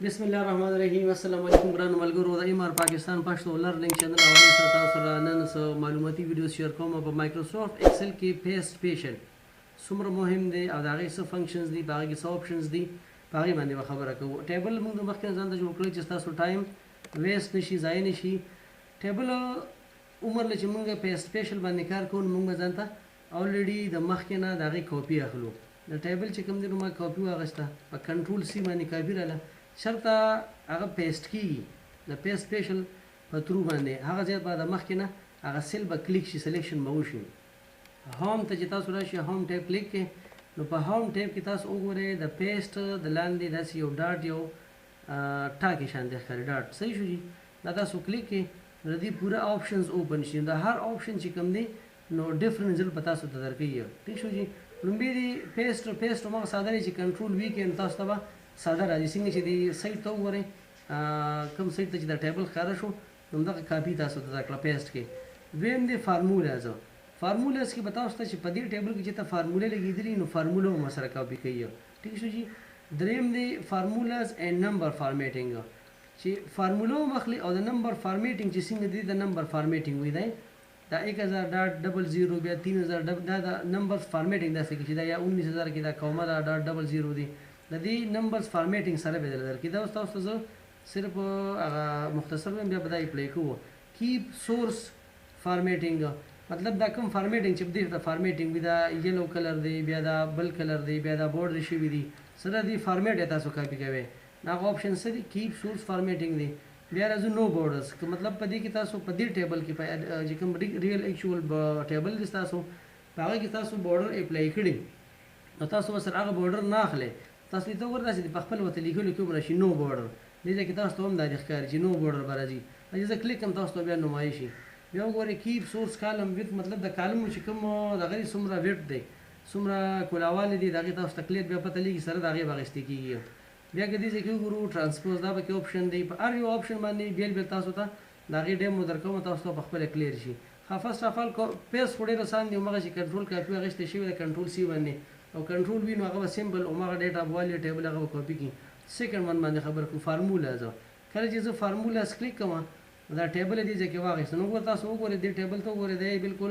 بسم الله الرحمن الرحیم. السلام علیکم ګرانو ملګرو. د ام آر پاکستان پښتو لرننګ چینل حوالې سره تاسو سره نن څه معلوماتي ویډیو شیر کوم په مایکروسافټ ایکسل کې پیسټ پیشن څومره مهم دی او د هغې څه فنکشنز دي، په هغې کې څه اوپشنز دي، په هغې باندې به خبره کوو. ټیبل موږ د مخکې ځان ته جوړ کړی چې ستاسو ټایم ویسټ نه شي، ضایع نه شي. ټیبل عمر چې موږ پیسټ پیشن باندې کار کوو، موږ به ځان ته الریډي د مخکې نه د هغې کاپي اخلو. د ټیبل چې کوم دی نو ما کاپي واخیسته، په کنټرول سی باندې کاپي راله، شرطه هغه پیسټ کیږي د پیسټ پیشل په ترو باندې. هغه ځای به د مخکې نه هغه سیل به کلیک شي، سلیکشن به وشي. هوم ته چې تاسو راشئ، هوم ټیب کلیک کړئ، نو په هوم ټیب کې تاسو وګورئ د پیسټ د لاندې داسې یو ډاټ، یو ټاکې شانتې ښکاري ډاټ. صحیح شو جي؟ دا تاسو کلیک کړئ، د دې پوره آپشنز اوپن شي. د هر آپشن چې کوم دی نو ډفرنٹ رزلټ به تاسو ته درکوي. ټیک شو جي؟ لومبي دی پیسټ هماغه ساده دی چې کنټرول وي کې تاسو ته به ساده راځي. څنګه چې د سایټ ته وګورئ، کوم سایټ ته چې د ټیبل ښکاره شو نو همدغه کاپي تاسو ته درکړه پیسټ کې. دویم دی فارمولاز. فارمولاز کې به تاسو ته چې په دې ټیبل کې چې ته فارموله لګېدلي نو فارموله هم سره کاپي کوي. ټیک شو جي؟ دریم دی فارمولاز اینډ نمبر فارمیټینګ، چې فارموله هم اخلي او د نمبر فارمیټینګ چې څنګه دی د نمبر فارمیټینګ وي دی دا 1000.00 بیا 3000 دا د نمبر فارمیټینګ داسې کې چې دا یا 19000 کې دا کومه دا .00 دی. د دې نمبرز فارمیټینګ سره به درکړي. دا اوس تاسو ته زه صرف هغه مختصر وایم، بیا به دا اپلای کوو. کیپ سورس فارمیټینګ مطلب دا کوم فارمیټینګ چې دې ته فارمیټینګ وي، دا یلو کلر دی، بیا دا بل کلر دی، بیا دا بورډر شوي دي، سره دې فارمیټ تاسو کاپي کوئ. هغه آپشن څه دی؟ کیپ سورس فارمیټینګ دی. بیا راځو نو بورډرز، که مطلب په دې کې تاسو په دې ټیبل کې چې کوم ریل ایکچوال ټیبل دی تاسو په هغه کې تاسو بورډر اپلای کړي، نو تاسو به سره هغه بورډر نه اخلئ. تاسو ته وګورئ چې په خپل وته لیکلو کې ورشي نو بورډر. دې ځای کې تاسو ته هم دا ښکاري چې نو بورډر به راځي. چې زه کلیک کوم تاسو ته بیا نمایي شي. بیا وګورئ کیپ سورس کالم ویت، مطلب د کالم چې کوم دغه څومره ویت دی، څومره کولاوالی دی، د هغې تاسو ته کلیک بیا پته لګي سره د هغې به اخیستې کېږي. بیا که دې ځای کې وګورو ټرانسپوز، دا پکې اوپشن دی. په هر یو اوپشن باندې بیل بیل تاسو ته د هغې ډیمو درکوم، تاسو ته په خپله کلیر شي. فرسټ اف آل پیسټ خو ډېر اسان دی، همغه چې کنټرول کاپي اخیستی شوی د کنټرول سی باندې او کنټرول وي نو هغه به سمبل همغه ډیټا بوالي ټیبل هغه به کاپي کړي. سیکنډ ون باندې خبره کوو فارمولاز. کله چې زه فارمولاز کلیک کوم دا ټیبل دې ځای کې واخیسته، نو وګوره تاسو وګورئ دې ټیبل ته وګورئ دی بالکل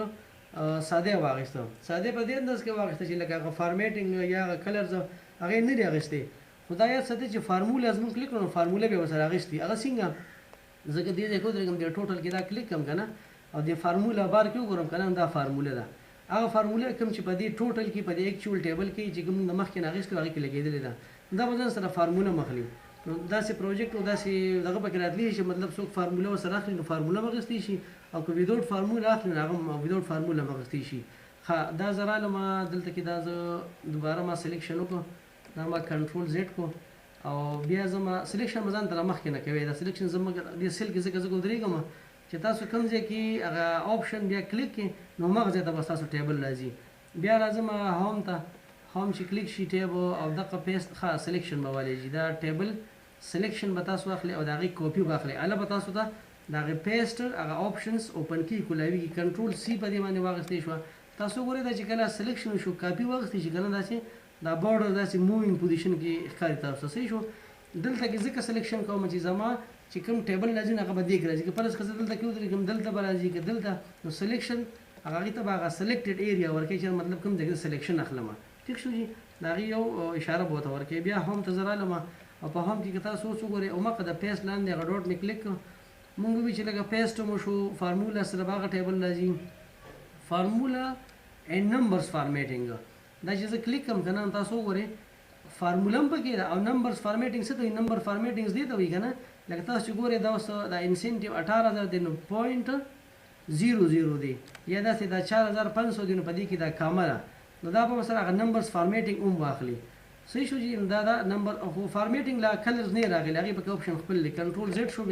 ساده واخیسته. ساده په دې انداز کې واخیسته چې لکه هغه فارمیټینګ یا هغه کلرز هغې نه دي اخیستې. خو دا یاد ساتئ چې فارمولاز موږ کلیک کړو نو فارموله به ورسره اخیستي. هغه څنګه؟ زه که دې ځای کې ودرېږم دې ټوټل کې دا کلیک کوم که نه او دې فارموله بار کې وګورم که نه، دا فارموله ده. هغه فارموله کوم چې په دې ټوټل کې په دې ایکچوال ټیبل کې چې کوم د مخکې نه اخیستو هغې کې لګېدلې ده، دا به ځان سره فارموله مخلي. نو داسې پروجیکټ او داسې دغه پکې راتلی شي، مطلب څوک فارموله ورسره اخلي نو فارموله به اخیستی شي، او که ویداوټ فارموله اخلي نو هغه ویداوټ فارموله به اخیستی شي. ښه، دا زه رالم دلته کې، دا زه دوباره ما سلیکشن وکړو، دا ما کنټرول زیډ کو او بیا زه ما سلیکشن به ځان ته مخکې نه کوي. دا سلیکشن زه دې سیل کې ځکه زه ودرېږم چې تاسو کوم ځای کې هغه آپشن بیا کلیک کړئ نو همغه ځای ته به ستاسو ټیبل راځي. بیا راځم هوم ته، هوم چې کلیک شي ټیب او دغه پیسټ ښه سلیکشن به والیږي. دا ټیبل سلیکشن به تاسو اخلئ او د هغې کاپي به اخلئ. هله به تاسو ته د هغې پیسټ هغه آپشنز اوپن کي کولاویږي. کنټرول سی په دې باندې واخیستې شوه. تاسو وګورئ دا چې کله سلیکشن وشو کاپي واخیستې شي که نه، داسې دا بورډر داسې مووینګ پوزیشن کې ښکاري تاسو ته. صحیح شو؟ دلته کې ځکه سلیکشن کوم چې زما چې کوم ټیبل راځي نو هغه به دې کې راځي. که فرض که زه دلته کې ودرېږم دلته به راځي، که دلته نو سلیکشن هغې ته به هغه سلیکټډ ایریا ورکوي چې مطلب کوم ځای کې سلیکشن اخلم. ټیک شو جي؟ د هغې یو اشاره به ورته ورکوي. بیا هوم ته زه رالم او په هوم کې که تاسو اوس وګورئ همغه د پیسټ لاندې هغه ډوټ مې کلیک کړو، مونږ ووي چې لکه پیسټ مو شو، فارمولا سره به هغه ټیبل راځي. فارمولا اینډ نمبرز فارمیټینګ، دا چې زه کلیک کوم که نه تاسو وګورئ فارموله هم پکې ده او نمبرز فارمیټینګ څه ته وایي؟ نمبر فارمیټینګز دې ته وایي که نه. لکه تاسو چې ګورئ دا اوس دا انسینټیو 18000 دی نو 0.00 دی، یا داسې دا 4500 دی نو په دې کې دا کامه ده، نو دا به سره هغه نمبرز فارمیټینګ هم واخلي. صحیح شو جي؟ دا نمبر خو فارمیټینګ لا کلرز نه راغلي، هغې پکې اوپشن خپل دی. کنټرول زیډ شو،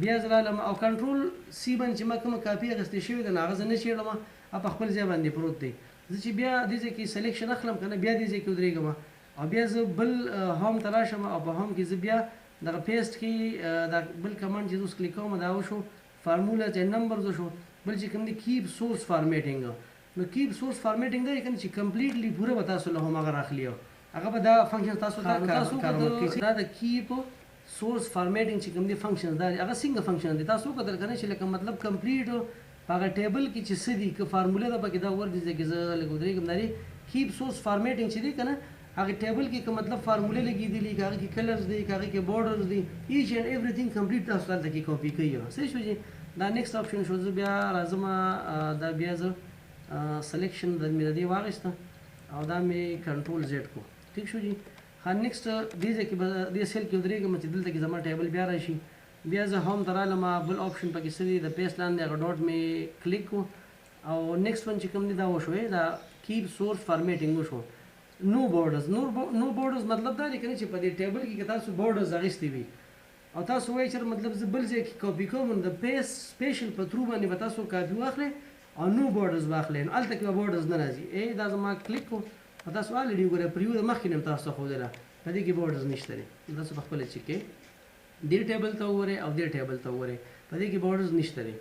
بیا زه رالم او کنټرول سی باندې چې ما کومه کاپي اخیستې شوې ده نو هغه زه نه چېړم او په خپل ځای باندې پروت دی. زه چې بیا دې ځای کې سلیکشن اخلم که نه، بیا دې ځای کې ودرېږم او بیا زه بل هوم ته راشم او په هوم کې زه بیا دغه پیسټ کې دا بل کمانډ چې زه اوس کلیک کوم دا وشو فارمولا چې نمبرز وشو. بل چې کوم دی کیپ سورس فارمیټینګ، نو کیپ سورس فارمیټینګ دا یې کوم چې کمپلیټلی پوره به تاسو له همغه راخلي هغه به دا فنکشن تاسو ته تاسو دا د کیپ سورس فارمیټینګ چې کوم دي فنکشنز دا هغه څنګه فنکشن دي تاسو کتل کنه چې لکه مطلب کمپلیټ هغه ټیبل کې چې څه دي که فارموله ده پکې دا ور دي چې زه لګو درې کوم داري کیپ سورس فارمیټینګ چې دي کنه هغه ټیبل کې کوم مطلب فارموله لګېدلي هغه کې کلرز دي هغه کې بورډرز دي ایچ اینڈ ایوریثینګ کمپلیټ تاسو دلته کې کاپي کوي صحیح شو جی دا نیکسټ اپشن شو زه بیا راځم دا بیا زه سلیکشن د مې دې واغسته او دا مې کنټرول زیډ کو ٹھیک شو جی ها نیکسټ دې ځکه دې سیل کې ودرېږم چې دلته کې زما ټیبل بیا راشي بیا زه هم درالم بل اپشن پکې سړي د پیس لاندې هغه ډاټ مې کلیک کو او نیکسټ ون چې کوم دی دا وشوې دا کیپ سورس فارمیټینګ وشو نو بورډرز مطلب دا دی کنه چې په دې ټیبل کې تاسو بورډرز اغستې وي او تاسو وایي چې مطلب زه بل ځای کې کاپي کوم د پیس سپیشل په ترو باندې به تاسو کاپي واخلئ او نو بورډرز واخلئ نو هلته کې به بورډرز نه راځي دا زما کلیک کو او تاسو الریډي وګورئ پریو د مخکې نه تاسو ته ښودله په دې کې بورډرز نشته دی تاسو په خپله چیک کړئ دې ټیبل ته وګورئ او دې ټیبل ته وګورئ په دې کې بورډرز نشته دی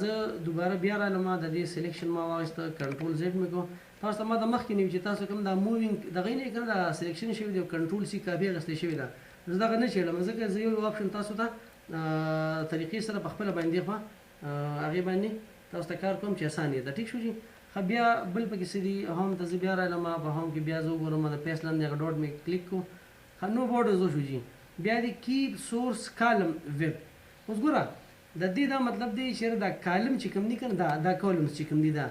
زه دوباره بیا رالم د دې سلیکشن ما واخیسته کنټرول زیډ مې کو تاسو ته ما د مخکې نه چې تاسو کوم دا مووینګ دغه نه کنه دا سلیکشن شوی دی کنټرول سی کاپي اخیستل شوی ده زه دغه نه چلم ځکه زه یو اپشن تاسو ته طریقې سره په خپل باندې خو هغه باندې تاسو ته کار کوم چې اسانه ده ټیک شو جی بیا بل پکې سړي هم ته بیا رالم په هم کې بیا زه وګورم د پیس لاندې هغه ډاټ مې کلیک کو نو بورډرز شو جی بیا دی کیپ سورس کالم ویب اوس ګوره د دې دا مطلب دی چې دا کالم چې کوم دي کنه دا کالمز چې کوم دي دا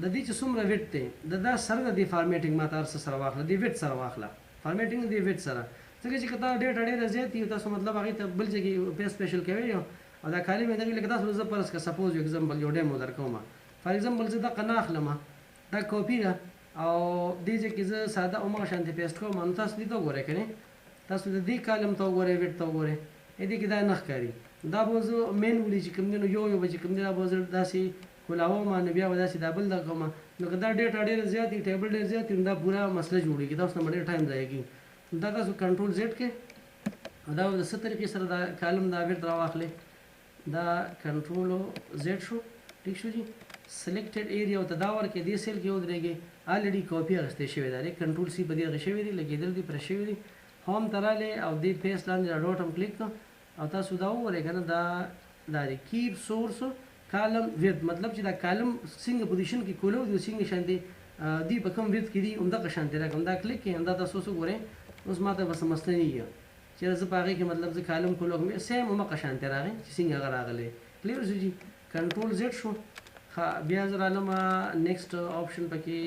د دې چې څومره ویټ دی دا سره د دې فارمیټینګ ماته هر څه سره واخله د ویټ سره واخله فارمیټینګ د ویټ سره څنګه چې کته ډیټا ډیره زیات یو تاسو مطلب هغه ته بل ځای په سپیشل کوي او دا کالم دی لکه تاسو زه پرس کا سپوز یو ایگزامپل یو ډیمو درکوم فار ایگزامپل زه دا قنا اخلم دا کاپی ده او دې ځکه زه ساده او ما شانتي پیسټ کوم نو تاسو دې ته وګورئ کنه تاسو د دې کالم ته وګورئ ویټ ته وګورئ دې کې دا نه ښکاري دا به زه مینولي چې کوم دی نو یو به چې کوم دی دا به زه داسې کولاوم نو بیا به داسې دا بل دغه کوم نو که دا ډیټا ډېره زیات وي ټیبل ډېر زیات وي نو دا پوره مسله جوړېږي تاسو ته ډېر ټایم ضایع کېږي دا تاسو کنټرول زیډ کې دا د څه طریقې سره دا کالم دا ویټ راواخلئ دا کنټرول زیډ شو ټیک شو جی سلیکټډ ایریا ته دا ورکړئ دې سیل کې ودرېږئ الریډي کاپي اخیستې شوې ده کنټرول سی په دې هغه شوي دي لګېدل دي پرې شوي دي هم ته راغلی او دې پیس لاندې دا ډاټ هم کلیک کړه او تاسو دا وګورئ که نه دا دی کیپ سورس کالم ویډ مطلب چې دا کالم څنګه پوزیشن کې کولو دي څنګه شانتي دی په کوم ویډ کې دي همدغه شانتي راکړم دا کلیک کړئ همدا تاسو وګورئ اوس ما ته بس مسله نه وي چې زه په هغې کې مطلب زه کالم کولو سیم همغه شانتي راغی چې څنګه هغه راغلی کلیر شو جي کنټرول زیډ شو بیا زه رالم نیکسټ اپشن پکې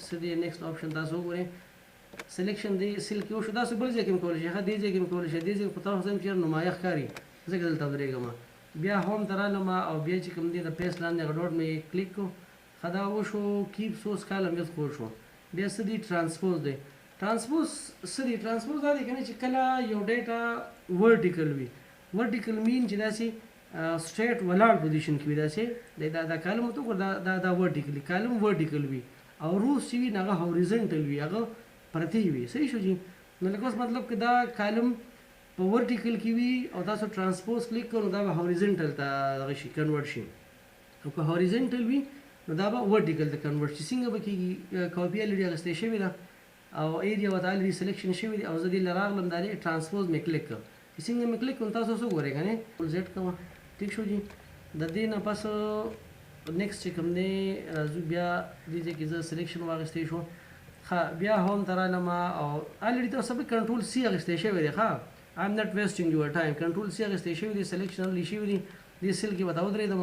څه دی نیکسټ اپشن تاسو وګورئ سلیکشن دی سیل کې وشو داسې بل ځای کې هم کولی شي دې ځای کې هم کولی شي دې ځای کې خو تاسو هم چېرې نمایه ښکاري ځکه دلته ودرېږم بیا هم ته رالم او بیا چې کوم دی د پیس لاندې هغه ډاټ مې کلیک کړو دا وشو کیپ سورس کالم ویز خور شو بیا څه دی ټرانسپوز دی ټرانسپوز څه دی ټرانسپوز دا دی که نه چې کله یو ډیټا ورټیکل وي ورټیکل مین چې داسې سټریټ ولاړ پوزیشن کې وي داسې دا کالم ورته وګوره دا ورټیکلي کالم ورټیکل وي او روز چې وي نو هغه هوریزنټل وي هغه پرتی وي صحیح شو جی نو لکه اوس مطلب که دا کالم په ورټیکل کې وي او تاسو ټرانسپوز کلیک کړو نو دا به هوریزنټل ته دغه شي کنورټ شي او که هوریزنټل وي نو دا به ورټیکل ته کنورټ شي څنګه به کېږي کاپي الریډي اخیستې شوې ده او ایریا ورته الریډي سلیکشن شوی دی او زه دې له راغلم دا ټرانسپوز مې کلیک کړ چې څنګه مې کلیک کړم تاسو څه ګورئ که نه زیډ کومه ټیک شو جی د دې نه پس نیکسټ چې کوم دی راځو بیا دې ځای کې زه سلیکشن واخیستی شو بیا هم ته رالم او الریډي تاسو سبق کنټرول سی اخیستی شوی دی آی ایم ناٹ ویسټینګ یور ټایم کنټرول سی اخیستی شوی دی سلیکشن الریډي شوی دی دې سیل کې به دا ودرېدم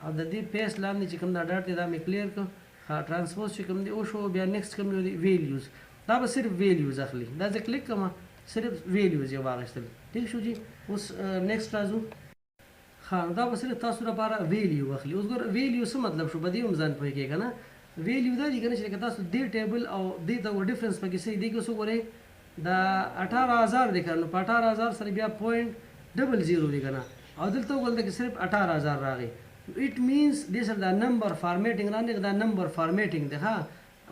او د دې پیس لاندې چې کوم دا ډاټ دی دا مې کلیر کړ ټرانسپوز چې کوم دی وشو بیا نیکسټ کوم دی ویلیوز دا به صرف ویلیوز اخلي دا زه کلیک کوم صرف ویلیوز یې واخیستل ټیک شو جی اوس نیکسټ راځو دا به صرف تاسو لپاره ویلیو اخلي اوس ګوره ویلیو څه مطلب شو په دې هم ځان پوهېږئ که نه ویلیو دا دي که نه چې تاسو دې ټیبل او دې ته ډفرنس پکې څه دې کې اوس وګورئ دا 18000 دی که نه په 18000 سره بیا 0.00 دی که نه او دلته وګورئ کې صرف 18000 راغی اټ مینس دې سره دا نمبر فارمیټینګ راندې دا نمبر فارمیټینګ دی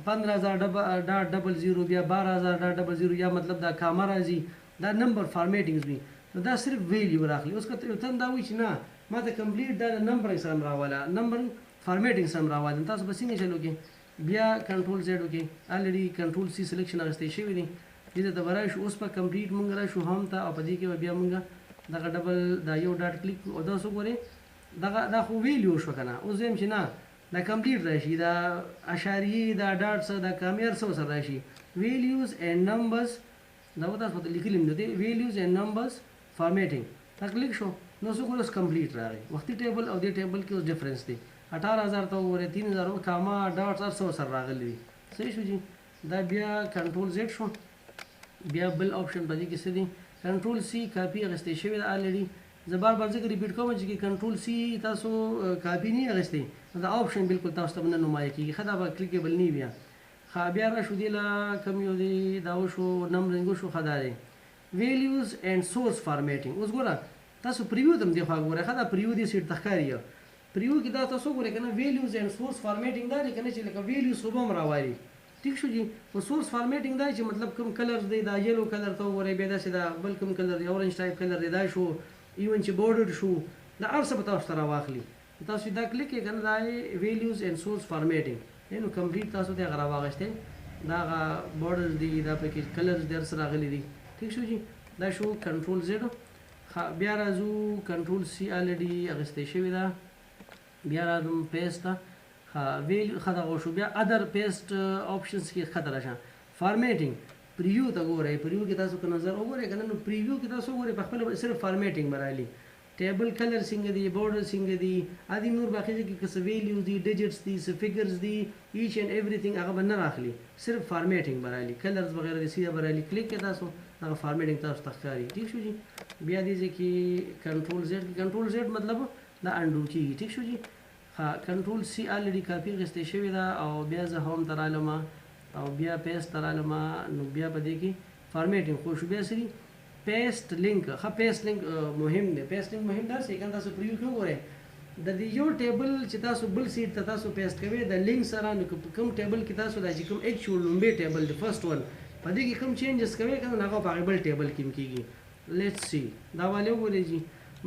15000.00 بیا 12000.00 یا مطلب دا کامه راځي دا نمبر فارمیټینګز وي نو دا صرف ویلیو راخلي اوس که یو تن دا وایي چې نه ما ته کمپلیټ دا نمبر سره هم راوله نمبر فارمیټینګ سره هم راوله تاسو به څنګه چلو کې بیا کنټرول زیډ وکړئ الریډي کنټرول سی سلیکشن اخیستی شوی دی دې ته به راشو. اوس په کمپلیټ مونږ راشو هوم ته او په دې کې به بیا مونږ دغه ډبل دا یو ډاټ کلیک او دا څه ګورئ دا خو ویلیو شو که نه. اوس وایم چې نه دا کمپلیټ راشي دا اشاریې دا ډاټس دا کامیر څه ورسره راشي ویلیوز اینډ نمبرز دا به تاسو ته لیکلي م دی ویلیوز اینډ نمبرز فارمیټینګ دا کلیک شو نو څه ګورئ اوس کمپلیټ راغی. وختي ټیبل او دې ټیبل کې اوس ډفرنس دی 18,000 ته وګورئ 3,000 کاما ډاټس هر څه ورسره راغلي دي. صحیح شو جي. دا بیا کنټرول زیډ شو. بیا بل آپشن په دې کې څه دی کنټرول سی کاپي اخیستې شوې ده الریډي. زه بار بار ځکه ریپیټ کوم چې کنټرول سی تاسو کاپي نه اخیستې دا آپشن بالکل تاسو ته نه نمایه کېږي ښه دا به کلیکیبل نه بیا ښه بیا راشو دې له کوم یو دی دا وشو نمبرینګ وشو ښه دا دی ویلیوز اینډ سورس فارمیټینګ. اوس ګوره تاسو پریویو ته هم دې خوا ګورئ ښه دا پریویو دې سیټ ته ښکاري پریویو کې دا تاسو ګورئ که نه ویلیوز اینډ سورس فارمیټینګ دا دی که نه چې لکه ویلیوز خو به هم راوالي. ټیک شو جی. په سورس فارمیټینګ دا چې مطلب کوم کلر دی دا یلو کلر ته وګورئ بیا داسې دا بل کوم کلر دی اورنج ټایپ کلر دی دا شو ایون چې بورډر شو دا هر څه به تاسو ته راواخلي. تاسو دا کلیک کړئ که نه دا ویلیوز اینډ سورس فارمیټینګ نو کمپلیټ تاسو ته هغه راواغېستی دا هغه بورډرز دي دا پکې کلرز دي هر څه راغلي دي. ټیک شو جی. دا شو کنټرول زیډ. بیا راځو کنټرول سی الریډي اخیستې شوې ده. بیا راځم پیسټ ته ویلیو ښه دغه وشو. بیا ادر پیسټ آپشنس کې ښکته راشه فارمیټینګ پریویو ته ګورئ پریویو کې تاسو که نظر وګورئ که نه نو پریویو کې تاسو وګورئ په خپله صرف فارمیټینګ به رالي ټیبل کلر څنګه دي بورډر څنګه دي ادي نور باقي ځای کې که څه ویلیوز دي ډیجټس دي څه فګرز دي ایچ اینډ ایوریثینګ هغه به نه راخلي صرف فارمیټینګ به رالي کلرز وغیره دي سیده به رالي کلیک کړئ تاسو هغه فارمیټینګ تاسو ته ښکاري. ټیک شو جي. بیا دې ځای کې کنټرول زیډ کنټرول زیډ مطلب دا انډو کېږي. ټیک شو جي. کنټرول سی الریډي کاپي اخیستې شوې ده او بیا زه هوم ته رالم او بیا پیسټ ته رالم نو بیا په دې کې فارمیټینګ خو شو بیا سری پیسټ لینک ښه پیسټ لینک مهم دی. پیسټ لینک مهم دا چې کنه تاسو پریویو کې وګورئ د دې یو ټیبل چې تاسو بل سیټ ته تاسو پیسټ کوئ د لینک سره نو کوم ټیبل کې تاسو دا چې کوم ایکچوال لومبي ټیبل دی فرست ون په دې کې کوم چینجز کوئ کنه هغه په هغه بل ټیبل کې کېږي. لیټس سی دا والے وګورئ جی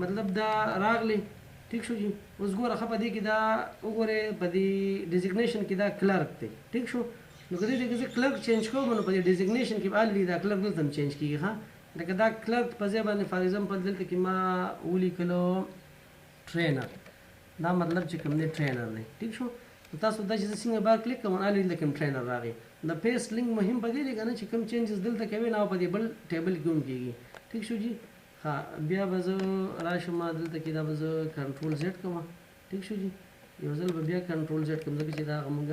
مطلب دا راغلی. ټیک شو جی. اوس ګوره ښه په دې کې دا وګورئ په دې ډیزګنیشن کې دا کلرک دی. ټیک شو. نو که دې کې زه کلرک چینج کوم نو په دې ډیزګنیشن کې به الریډي دا کلرک دلته هم چینج کېږي ښه لکه دا کلرک په ځای باندې فار ایگزامپل دلته کې ما ولیکلو ټرینر دا مطلب چې کوم دی ټرینر دی. ټیک شو. تاسو دا چې زه څنګه بار کلیک کوم الریډي دلته کوم ټرینر راغی. د پیسټ لینک مهم په دې دی که نه چې کوم چینجز دلته کوي نو په دې بل ټیبل کې هم کېږي. ټیک شو جي. ها بیا به زه راشم دلته کې دا به زه کنټرول زیډ کوم. ټیک شو جي. یو ځل به بیا کنټرول زیډ کوم ځکه چې دا هغه مونږ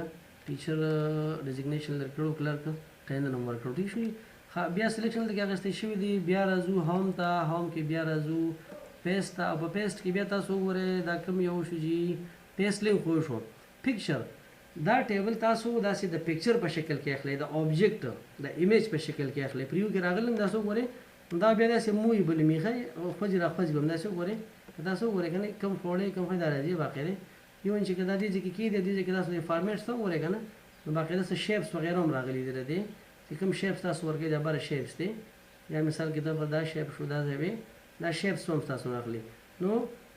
ټیچر ډیزګنیشن لرکړو کلرک ټرینر هم ورکړو. ټیک شو جي. ها بیا سلیکشن دلته کې اخیستې شوي دي. بیا راځو هوم ته هوم کې بیا راځو پیسټ ته او په پیسټ کې بیا تاسو وګورئ دا کوم یو شو جي پیسټ لینک خو شو پکچر دا ټیبل تاسو داسې د پکچر په شکل کې اخلئ د آبجیکټ د ایمیج په شکل کې اخلئ. پریو کې راغلم تاسو وګورئ دا بیا داسې موی بل میخه خوځ را خوځ بم داسې وګورئ تاسو وګورئ کنه کم فوړې کم فایده راځي باقاعده یو چې کدا دې کې دې کې تاسو د فارمیټ څو وګورئ کنه نو باقاعده څه شیپس وغیرہ هم راغلي دي دې چې کوم شیپس تاسو ورګي دا بار شیپس دي یا مثال کې دا شیپ شو دا ځوي دا شیپس هم تاسو راغلي نو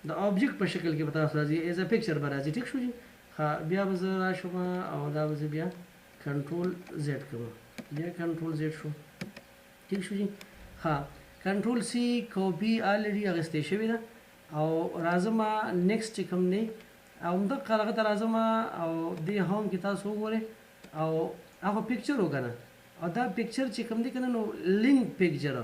د آبجیکټ په شکل کې تاسو راځي ایز ا پکچر به راځي. ټیک شو جی. بیا به زه راشم او دا به زه بیا کنټرول زیډ کوم بیا کنټرول زیډ شو. ټیک شو جی. کنټرول سی کاپي الریډي اخیستې شوې ده او راځم نیکسټ کوم نه او دغه هغه ته راځم او دې هوم کې تاسو وګورئ او هغه پکچر وګڼه او دا پکچر چې کوم دی کنه نو لینک پکچر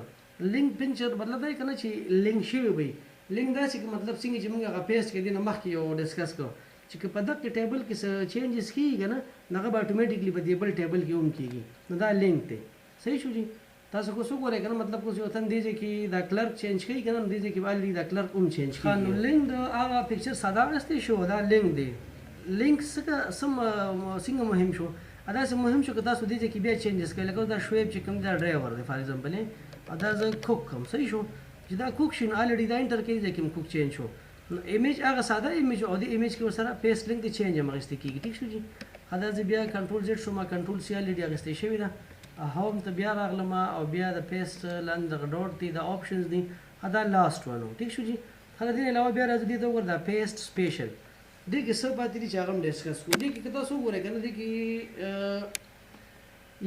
مطلب دا کنه چې لینک شوی وي. لینک دا چې مطلب څنګه چې موږ هغه پیسټ کړي نه مخکې یو ډسکس کړو چې په دغه ټیبل کې څه چینجز کیږي نه هغه به اتوماتیکلی په دې بل ټیبل کې هم کیږي نو دا لینک دی. صحیح شو جی. تاسو کو څه ګورئ کنه مطلب کو یو تن دی چې دا کلر چینج کوي کنه دی چې باندې دا کلر هم چینج کوي. نو لینک دا هغه پکچر ساده واستې شو دا لینک دی. لینک څنګه مهم شو ادا سه مهم شو که تاسو دې چې بیا چینجز کوي لکه دا شویب چې کوم دا ډرایور دی فار ایگزامپل ادا زه کوک کوم. صحیح شو. چې دا کوک شین الریډي دا انټر کوي چې کوم کوک چینج شو نو ایمیج هغه ساده ایمیج او د ایمیج کې سره پیسټ لینک دی چینج هم غوښتي کیږي. ټیک شو جی. ادا زه بیا کنټرول زیډ شو ما کنټرول سی الریډي غوښتي شوی دا هوم ته بیا راغلم او بیا د پیسټ لاندې د ډاټ دی د آپشنز دی ادا لاست ون. ټیک شو جی. خلک دې علاوه بیا راځي ته ور دا پیسټ سپیشل دې کې څه پاتې دي چې هغه ډسکس کوو. دې کې تاسو وګورئ کنه دې کې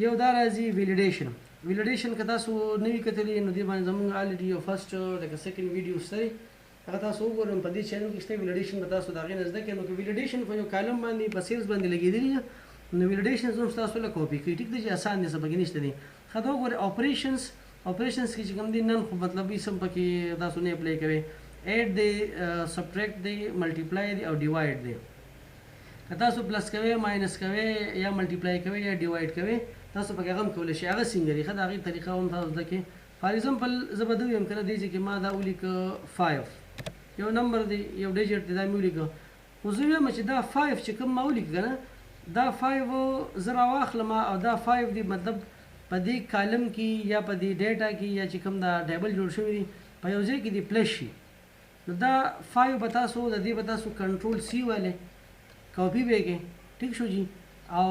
یو دا راځي ویلیډیشن ویلیډیشن که تاسو نوي کتلي نو دې باندې زموږ الریډي یو فرسټ لکه سیکنډ ویډیو شته هغه تاسو وګورئ په دې چینل کې شته ویلیډیشن به تاسو د هغې نه زده کړئ نو که ویلیډیشن په یو کالم باندې په سیلز باندې لګېدلي نو ویلیډیشن زموږ تاسو له کاپي کړئ ټیک دی چې اسان دی څه پکې نشته دی ښه دا وګورئ اپریشنز کې چې کوم دي نن خو مطلب یې سم پکې تاسو نه اپلای کوئ ایډ دی سبټریکټ دی ملټیپلای دی او ډیوایډ دی که تاسو پلس کوئ ماینس کوئ یا ملټیپلای کوئ یا ډیوایډ کوئ تاسو پکې هغه هم کولی شئ هغه څنګه دی ښه د هغې طریقه هم تاسو زده کړئ فار ایگزامپل زه به دا ویم که نه دې ځای کې ما دا ولیکه 5 یو نمبر دی یو ډیجټ دی دا مې ولیکه خو زه ویم چې دا 5 چې کوم ما ولیکه که نه دا 5 زه راواخلم او دا 5 دی مطلب په دې کالم کې یا په دې ډیټا کې یا چې کوم دا ټیبل جوړ شوی دی په یو ځای کې دی پلس شي نو دا 5 به تاسو د دې به تاسو کنټرول سی والے کاپي به کې ټیک شو جی او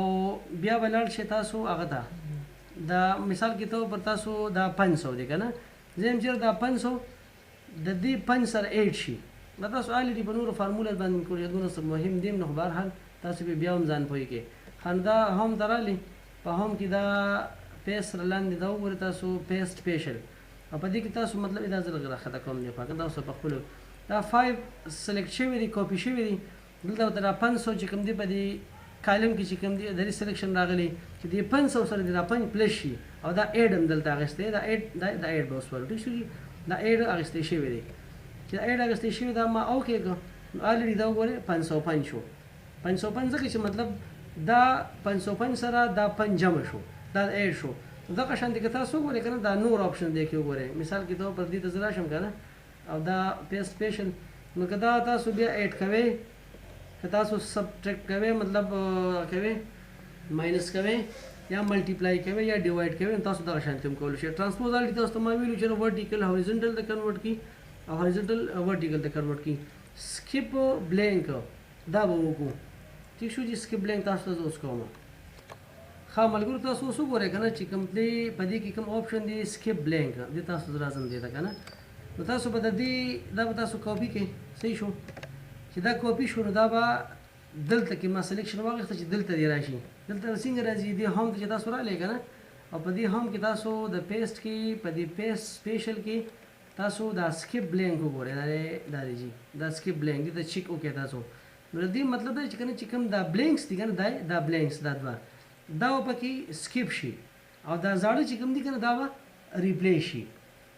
بیا به لاړ شئ تاسو هغه ته دا مثال کې طور پر تاسو دا 500 دی که نه زه یم چېرې دا 500 د دې 5 سره 8 شي دا تاسو الریډي په نورو فارموله باندې کړئ دونه څه مهم دي نو خو بهرحال تاسو بیا هم ځان پوه کړئ خو دا هم ته راغلي په هم کې دا پیسټ لاندې دا وګورئ تاسو پیسټ سپیشل او په دې کې تاسو مطلب دا زه لږ راښکته کوم دی خو تاسو په خپلو دا 5 سلیکټ شوي دي کاپي شوي دي دلته ورته دا 500 چې کوم دی په دې کالم کې چې کوم دی د دې سلیکشن راغلی چې دې 500 سره دی دا 5 پلس شي او دا 8 هم دلته اخیستی دا 8 به اوس ولو ټیک شو دا 8 اخیستی شوی دی چې دا 8 اخیستی شوی دا ما اوکې کړه نو الریډي دا وګورئ 505 شو 505 ځکه چې مطلب دا 505 سره دا 5 جمع شو دا 8 شو دغه شان دي که تاسو وګورئ که نه دا نور آپشن دی کې وګورئ مثال کې طور پر دې ته زه راشم که نه او دا پیسټ سپیشل نو که دا تاسو بیا 8 کوئ که تاسو سبټریکټ کوئ مطلب کوئ ماینس کوئ یا ملټیپلای کوئ یا ډیوایډ کوئ نو تاسو دغه شانتي هم کولی شئ ټرانسپوز الریډي تاسو ته ما ویلو چې ورټیکل هوریزونټل ته کنورټ کړي او هوریزونټل ورټیکل ته کنورټ کړي سکیپ بلینک دا به وکړو ٹھیک شو جی سکیپ بلینک تاسو ته زه اوس کوم ښه ملګرو تاسو اوس وګورئ که نه چې کوم دی په دې کې کوم آپشن دی سکیپ بلینک دې تاسو راځم دی ته که نه نو تاسو به د دې دا به تاسو کاپي کړئ صحیح شو چې دا کاپي شو نو دا به دلته کې ما سلیکشن واخیسته چې دلته دې راشي دلته څنګه راځي دې هم ته چې تاسو راغلی که نه او په دې هم کې تاسو د پیسټ کې په دې پیسټ سپیشل کې تاسو دا سکیپ بلینک وګورئ دا دی جی دا سکیپ بلینک دې ته چیک وکړئ تاسو نو د دې مطلب دی چې که نه چې کوم دا بلینکس دي که نه دا بلینکس دا دوه دا به پکې سکیپ شي او دا زاړه چې کوم دي که نه دا به ریپلیس شي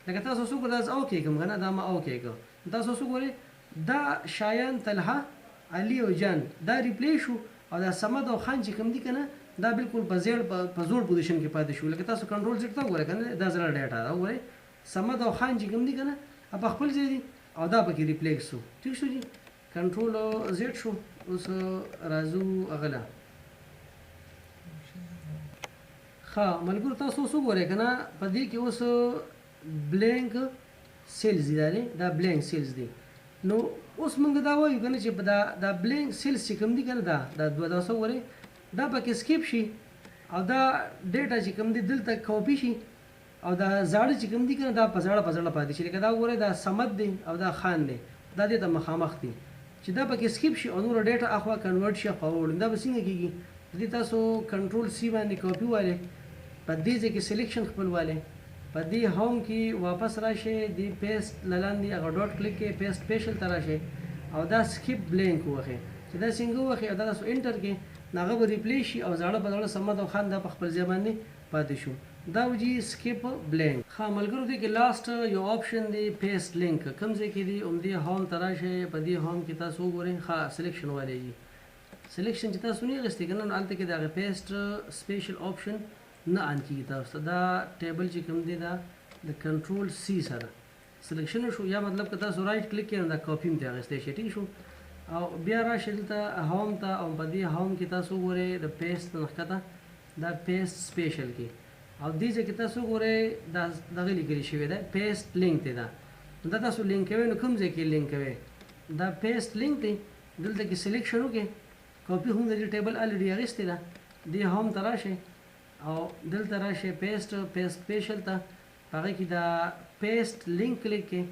لکه تاسو اوس وګورئ دا اوکې کوم که نه دا ما اوکې کړ تاسو اوس وګورئ دا شایان طلحه علي او جان دا ریپلی شو او دا صمد او خان چې کوم دي که نه دا بالکل په زوړ پوزیشن کې پاتې شو لکه تاسو کنټرول زیډ ته وګورئ که نه دا زړه ډیټا دا وګورئ صمد او خان چې کوم دي که نه په خپل ځای دي او دا پکې ریپلیس شو ټیک شو جي کنټرول زیډ شو اوس راځو هغه له ښه ملګرو تاسو اوس وګورئ که نه په دې کې اوس بلینک سیلز دي دا بلینک سیلز دي نو اوس موږ دا وایو که نه چې دا بلینک سیلز چې کوم دي که نه دا دوه تاسو وګورئ دا پکې سکیپ شي او دا ډیټا چې کوم دی دلته کاپي شي او دا زاړه چې کوم دي که نه دا په زړه پاتې شي لکه دا وګورئ دا صمد دی او دا خان دی دا دې ته مخامخ دي چې دا پکې سکیپ شي او نور ډیټا اخوا کنورټ شي فارورډ دا به څنګه کېږي دې تاسو کنټرول سی باندې کاپي والے په دې ځای کې سلیکشن خپل والے په دې هوم کې واپس راشئ دې پیسټ لاندې هغه ډاټ کلیک کړئ پیسټ سپیشل ته راشئ او دا سکیپ بلینک ووهئ چې دا څنګه ووهئ او دا تاسو انټر کړئ نو هغه به ریپلیس شي او زاړه په زاړه صمد او خان دا په خپل ځای باندې پاتې شو دا وجي سکیپ بلینک ښه ملګرو دې کې لاست یو آپشن دی پیسټ لینک کوم ځای کې دی همدې هوم ته راشئ په دې هوم کې تاسو وګورئ ښه سلیکشن والی جي سلیکشن چې تاسو نه اخیستی که نه نو هلته کې د هغې پیسټ سپیشل آپشن نه آن کېږي تاسو ته دا ټیبل چې کوم دی دا د کنټرول سی سره سلیکشن شو یا مطلب که تاسو رایټ کلیک کړئ نو دا کاپي هم ترې اخیستی شي ټیک شو او بیا راشئ دلته هوم ته او په دې هوم کې تاسو وګورئ د پیسټ نه ښکته دا پیسټ سپیشل کې او دې ځای کې تاسو وګورئ دا دغه لیکلی شوی دی پیسټ لینک دی دا تاسو لینک کوئ نو کوم ځای کې لینک کوئ دا پیسټ لینک دی دلته کې سلیکشن وکړئ کاپي هم د دې ټیبل الریډي اخیستې ده دې هوم ته راشئ او دلته راشئ پیسټ سپیشل ته هغه کې دا پیسټ لینک کلیک کړئ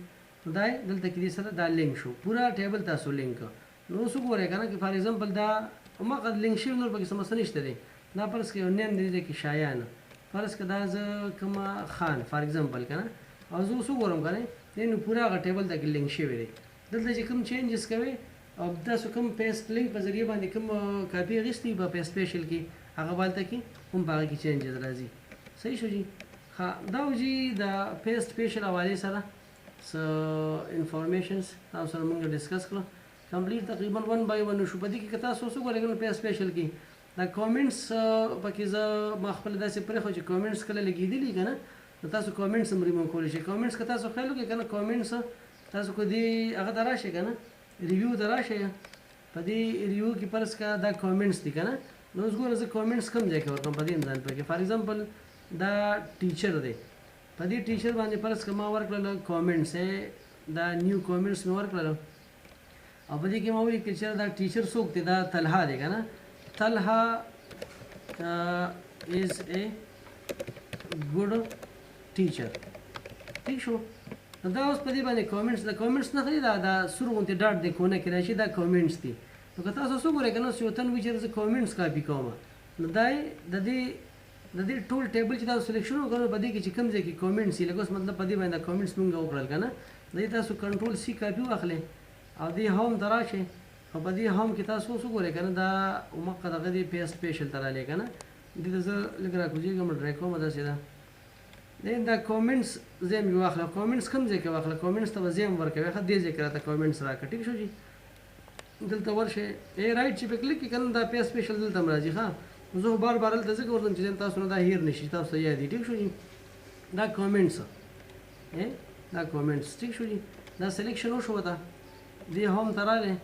نو دا دلته کې دې سره دا لینک شو پورا ټیبل تاسو لینک نو اوس وګورئ که نه که فار ایگزامپل دا هماغه لینک شوي نور پکې څه مسله نشته دی دا فرض کړئ یو نیم دی کې شایان فرض که دا زه کومه خان فار ایگزامپل که نه او زه اوس وګورم که نه نو پوره هغه ټیبل ته کې لینک شوی دی دلته چې کوم چینجز کوي او تاسو کوم پیسټ لینک په ذریعه باندې کوم کاپي اخیستی په پیسټ سپیشل کې هغه بالته کې هم په هغه کې چینجز راځي صحیح شو جی ښه دا و جی د پیسټ سپیشل حوالې سره څه انفارمیشنز تاسو سره موږ ډسکس کړو کمپلیټ تقریبا 1 بای 1 شو په دې کې که تاسو څه ګورئ نو پیسټ سپیشل کې دا کامنټس پکې زه ما خپل داسې پرېښو چې کامنټس کله لګېدلي که نه نو تاسو کامنټس هم ریموو کولی شئ کامنټس که تاسو خیال وکړئ که نه کامنټس تاسو که دې هغه ته راشئ که نه ریویو ته راشئ په دې ریویو کې فرض که دا کامنټس دي که نه نو اوس ګوره زه کامنټس کوم ځای کې ورکړم په دې امتحان پکې فار ایگزامپل دا ټیچر دی په دې ټیچر باندې فرض که ما ورکړل کامنټس دا نیو کامنټس مې ورکړل او په دې کې ما ولیکل چې دا ټیچر څوک دی دا طلحه دی که نه طلحه is a good teacher ٹھیک شو دا اوس په دې باندې کامنټس د کامنټس نه دی دا سور غونډې ډاټ دی کونه کې راشي دا کامنټس دي نو که تاسو څه ګورئ که نه سیوتن ویچر زه کامنټس کاپي کوم نو دا د دې ټول ټیبل چې تاسو سلیکشن وکړو په دې کې چې کوم ځای کې کامنټس وي لکه اوس مطلب په دې باندې کامنټس مونږ وکړل که نه د دې تاسو کنټرول سی کاپي واخلئ او دې هوم ته راشئ او په دې هوم کې تاسو څه ګورئ که نه دا مخکې دغه دې پیسټ سپیشل ته رالی که نه دې ته زه لږ راکوزېږم ډرای کوم داسې ده دا کامنټس ځای مې واخله کامنټس کوم ځای کې واخله کامنټس ته به ځای هم ورکوي ښه دې ځای کې راته کامنټس راکړه ټیک شو جي دلته ورشئ رایټ چې پې کلیک کړئ که نه دا پیسټ سپیشل دلته هم راځي ښه زه خو بار بار هلته ځکه ورځم چې تاسو نه دا هیر نه شي تاسو ته یاد وي ټیک شو جي دا کامنټس دا کامنټس ټیک شو جي دا سلیکشن وشوه ده دې هوم ته راغلی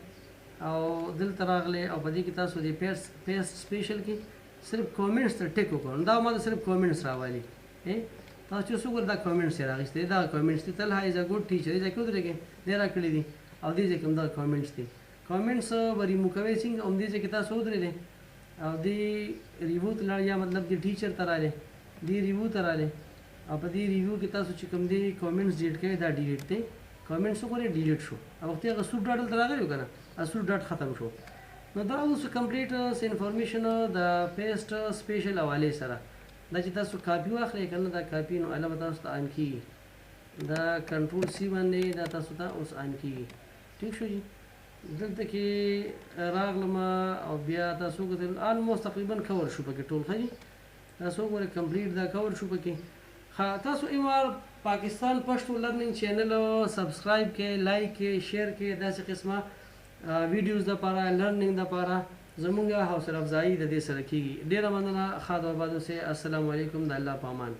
او دلته راغلی او په دې کې تاسو د پیسټ سپیشل کې صرف کامنټس ته ټیک وکړو دا ما ته صرف کامنټس راوالي تاسو چې څو ګور دا کامنټس یې راغېستې دا کامنټس دي طلحه از ا ګوډ ټیچر دې ځای کې ودرېږئ دې راکړي دي او دې ځای کې هم دا کامنټس دي کامنټس به ریموو کوئ څنګه هم دې ځای کې تاسو ودرېدئ او دې ریویو ته لاړ یا مطلب دې ټیچر ته راغلی دې ریویو ته راغلی او په دې ریویو کې تاسو چې کوم دې کامنټس ډیلیټ کوئ دا ډیلیټ دی کامنټس وګورئ ډیلیټ شو او وختې هغه سور ډاټ دلته راغلی و که نه سور ډاټ ختم شو نو دا اوس کمپلیټ انفارمیشن د پیسټ سپیشل حوالې سره دا چې تاسو کاپي واخلئ که نه دا کاپي نو هله به تاسو ته آن کېږي دا کنټرول سی باندې دا تاسو ته اوس آن کېږي ټیک شو جي دلته کې راغلم او بیا تاسو وکتل آلموست تقریبا کور شو پکې ټول ښه جي تاسو وګورئ کمپلیټ دا کور شو پکې ښه تاسو ایمار پاکستان پښتو لرننګ چینل سبسکرایب کړئ لایک کړئ شیر کړئ داسې قسمه ویډیوز دپاره لرننګ دپاره زمونږ حوصله افزایي د دې سره کېږي ډېره مننه ښاد او آباد اوسئ السلام علیکم د الله په امان